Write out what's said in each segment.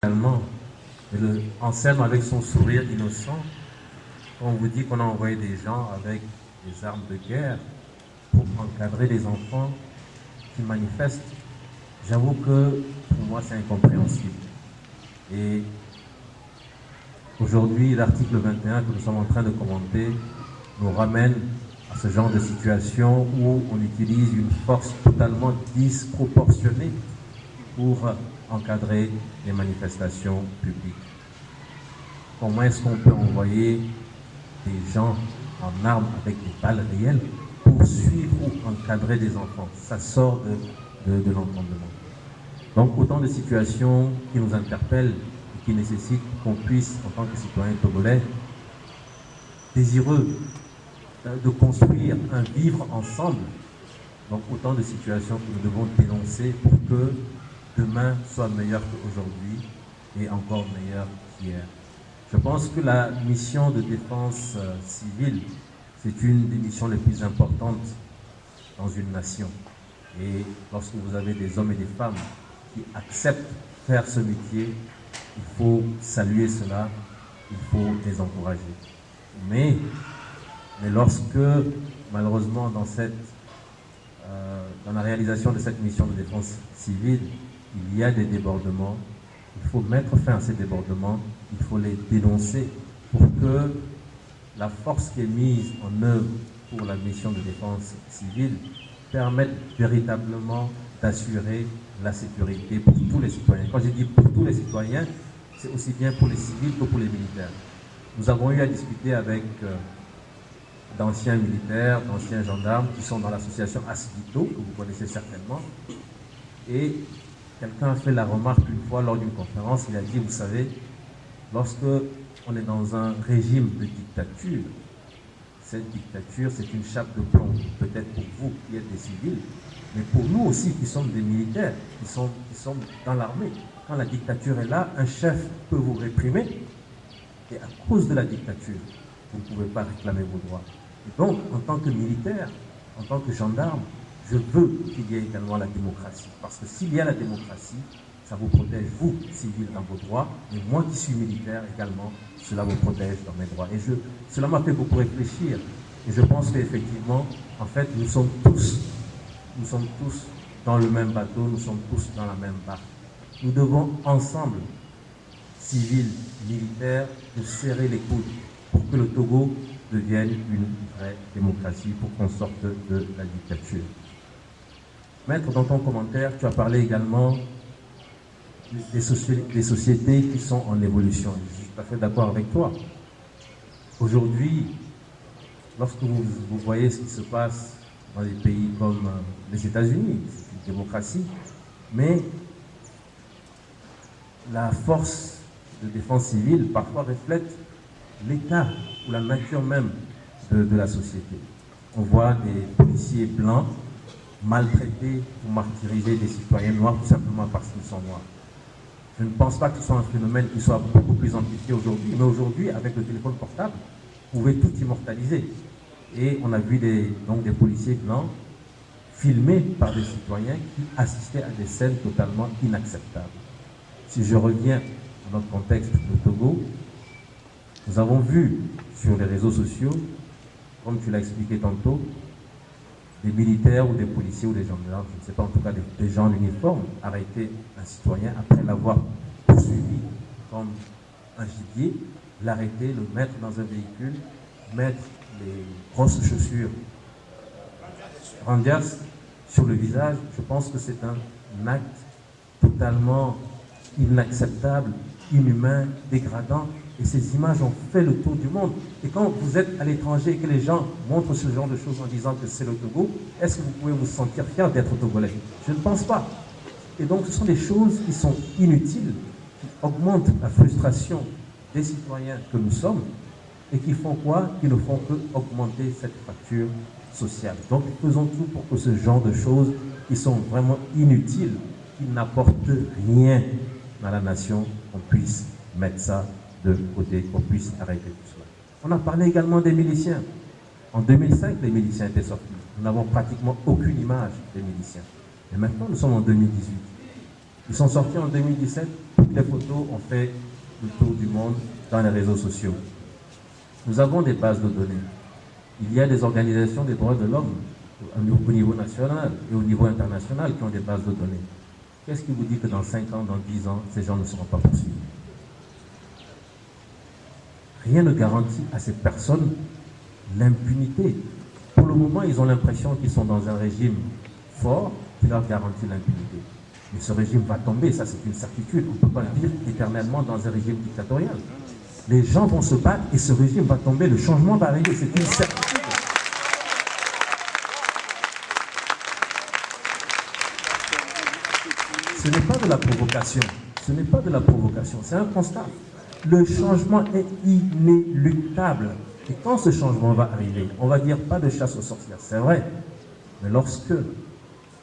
Également, Anselme avec son sourire innocent, quand on vous dit qu'on a envoyé des gens avec des armes de guerre pour encadrer des enfants qui manifestent, j'avoue que pour moi c'est incompréhensible. Et aujourd'hui, l'article 21 que nous sommes en train de commenter nous ramène à ce genre de situation où on utilise une force totalement disproportionnée pour encadrer les manifestations publiques. Comment est-ce qu'on peut envoyer des gens en armes avec des balles réelles pour suivre ou encadrer des enfants? Ça sort de l'entendement. Donc autant de situations qui nous interpellent et qui nécessitent qu'on puisse, en tant que citoyens togolais, désireux de construire un vivre ensemble, donc autant de situations que nous devons dénoncer pour que demain soit meilleur qu'aujourd'hui et encore meilleur qu'hier. Je pense que la mission de défense civile, c'est une des missions les plus importantes dans une nation. Et lorsque vous avez des hommes et des femmes qui acceptent faire ce métier, il faut saluer cela, il faut les encourager. Mais lorsque, malheureusement, dans la réalisation de cette mission de défense civile, il y a des débordements, il faut mettre fin à ces débordements, il faut les dénoncer pour que la force qui est mise en œuvre pour la mission de défense civile permette véritablement d'assurer la sécurité pour tous les citoyens. Quand je dis pour tous les citoyens, c'est aussi bien pour les civils que pour les militaires. Nous avons eu à discuter avec d'anciens militaires, d'anciens gendarmes qui sont dans l'association Asidito, que vous connaissez certainement. Et quelqu'un a fait la remarque une fois lors d'une conférence, il a dit, vous savez, lorsque on est dans un régime de dictature, cette dictature, c'est une chape de plomb, peut-être pour vous qui êtes des civils, mais pour nous aussi qui sommes des militaires, qui sommes dans l'armée. Quand la dictature est là, un chef peut vous réprimer, et à cause de la dictature, vous ne pouvez pas réclamer vos droits. Et donc, en tant que militaire, en tant que gendarme, je veux qu'il y ait également la démocratie. Parce que s'il y a la démocratie, ça vous protège, vous, civils, dans vos droits. Et moi qui suis militaire également, cela vous protège dans mes droits. Et cela m'a fait beaucoup réfléchir. Et je pense qu'effectivement, en fait, nous sommes tous dans le même bateau, nous sommes tous dans la même barque. Nous devons ensemble, civils, militaires, nous serrer les coudes pour que le Togo devienne une vraie démocratie, pour qu'on sorte de la dictature. Maître, dans ton commentaire, tu as parlé également des sociétés qui sont en évolution. Je suis tout à fait d'accord avec toi. Aujourd'hui, lorsque vous voyez ce qui se passe dans des pays comme les États-Unis, c'est une démocratie, mais la force de défense civile parfois reflète l'état ou la nature même de la société. On voit des policiers blancs maltraités ou martyriser des citoyens noirs tout simplement parce qu'ils sont noirs. Je ne pense pas que ce soit un phénomène qui soit beaucoup plus amplifié aujourd'hui, mais aujourd'hui, avec le téléphone portable, vous pouvez tout immortaliser. Et on a vu des policiers blancs filmés par des citoyens qui assistaient à des scènes totalement inacceptables. Si je reviens à notre contexte de Togo, nous avons vu sur les réseaux sociaux, comme tu l'as expliqué tantôt, des militaires ou des policiers ou des gendarmes, je ne sais pas, en tout cas des gens en uniforme, arrêter un citoyen après l'avoir poursuivi comme un gibier, l'arrêter, le mettre dans un véhicule, mettre les grosses chaussures Rangers sur le visage. Je pense que c'est un acte totalement inacceptable, inhumain, dégradant. Et ces images ont fait le tour du monde. Et quand vous êtes à l'étranger et que les gens montrent ce genre de choses en disant que c'est le Togo, est-ce que vous pouvez vous sentir fier d'être togolais? Je ne pense pas. Et donc ce sont des choses qui sont inutiles, qui augmentent la frustration des citoyens que nous sommes et qui font quoi? Qui ne font que augmenter cette fracture sociale. Donc faisons tout pour que ce genre de choses qui sont vraiment inutiles, qui n'apportent rien à la nation, qu'on puisse mettre ça de côté, qu'on puisse arrêter tout cela. On a parlé également des miliciens. En 2005, les miliciens étaient sortis. Nous n'avons pratiquement aucune image des miliciens. Et maintenant, nous sommes en 2018. Ils sont sortis en 2017. Toutes les photos ont fait le tour du monde dans les réseaux sociaux. Nous avons des bases de données. Il y a des organisations des droits de l'homme au niveau national et au niveau international qui ont des bases de données. Qu'est-ce qui vous dit que dans 5 ans, dans 10 ans, ces gens ne seront pas poursuivis? Rien ne garantit à ces personnes l'impunité. Pour le moment, ils ont l'impression qu'ils sont dans un régime fort qui leur garantit l'impunité. Mais ce régime va tomber, ça c'est une certitude. On ne peut pas vivre éternellement dans un régime dictatorial. Les gens vont se battre et ce régime va tomber, le changement va arriver, c'est une certitude. Ce n'est pas de la provocation, ce n'est pas de la provocation, c'est un constat. Le changement est inéluctable. Et quand ce changement va arriver, on va dire pas de chasse aux sorcières, c'est vrai. Mais lorsque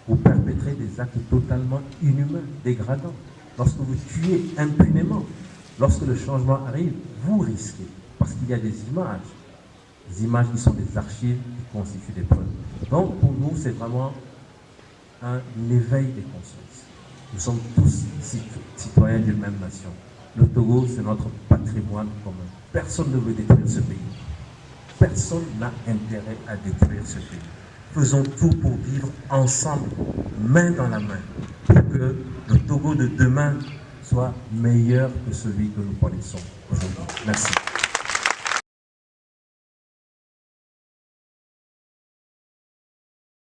vous perpétrez des actes totalement inhumains, dégradants, lorsque vous tuez impunément, lorsque le changement arrive, vous risquez. Parce qu'il y a des images qui sont des archives qui constituent des preuves. Donc pour nous, c'est vraiment un éveil des consciences. Nous sommes tous citoyens d'une même nation. Le Togo, c'est notre patrimoine commun. Personne ne veut détruire ce pays. Personne n'a intérêt à détruire ce pays. Faisons tout pour vivre ensemble, main dans la main, pour que le Togo de demain soit meilleur que celui que nous connaissons aujourd'hui. Merci.